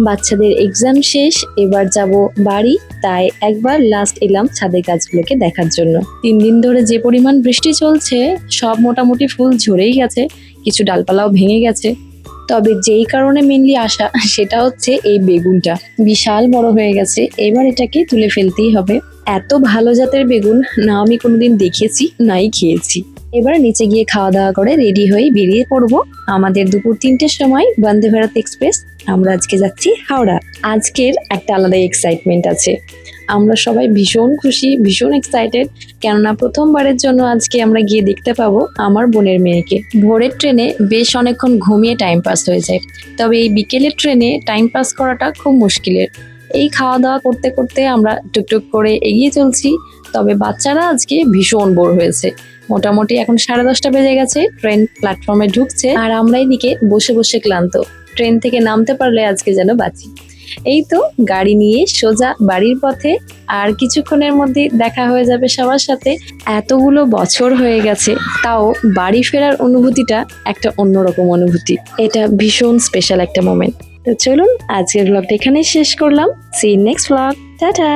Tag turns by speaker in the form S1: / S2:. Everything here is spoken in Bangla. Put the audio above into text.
S1: বাচ্চাদের এক্সাম শেষ, এবার যাব বাড়ি। তাই একবার লাস্ট এলাম ছাদের গাছগুলোকে দেখার জন্য। 3 দিন ধরে যে পরিমাণ বৃষ্টি চলছে, সব মোটামুটি ফুল ঝরেই গেছে, কিছু ডালপালাও ভেঙে গেছে। তবে যেই কারণে মেনলি আসা সেটা হচ্ছে এই বেগুনটা বিশাল বড় হয়ে গেছে, এবার এটাকে তুলে ফেলতেই হবে। এত ভালো জাতের বেগুন না আমি কোনোদিন দেখেছি নাই খেয়েছি। এবার নিচে গিয়ে খাওয়া দাওয়া করে রেডি হয়ে বেরিয়ে পড়বো। আমাদের দুপুর 3টের সময় বন্দে ভারত এক্সপ্রেস। আমরা আজকে যাচ্ছি হাওড়া। আজকের একটা আলাদা এক্সাইটমেন্ট আছে, আমরা সবাই ভীষণ খুশি, ভীষণ এক্সাইটেড, কেননা প্রথমবারের জন্য আজকে আমরা গিয়ে দেখতে পাবো আমার বোনের মেয়েকে। ভোরের ট্রেনে বেশ অনেকক্ষণ ঘুমিয়ে টাইম পাস হয়ে যায়, তবে এই বিকেলের ট্রেনে টাইম পাস করাটা খুব মুশকিলের। এই খাওয়া দাওয়া করতে করতে আমরা টুকটুক করে এগিয়ে চলছি। তবে বাচ্চারা আজকে ভীষণ বোর হয়েছে। মোটামুটি এখন 10:30 বেজে গেছে, ট্রেন প্ল্যাটফর্মে ঢুকছে, আর আমরা এদিকে বসে বসে ক্লান্ত। ট্রেন থেকে নামতে পারলে আজকে যেন বাঁচি। এই তো গাড়ি নিয়ে সোজা বাড়ির পথে, আর কিছুক্ষণের মধ্যে দেখা হয়ে যাবে সবার সাথে। এতগুলো বছর হয়ে গেছে, তাও বাড়ি ফেরার অনুভূতিটা একটা অন্যরকম অনুভূতি। এটা ভীষণ স্পেশাল একটা মোমেন্ট। তো চলুন আজকের ব্লগটা এখানেই শেষ করলাম। See next blog, tata.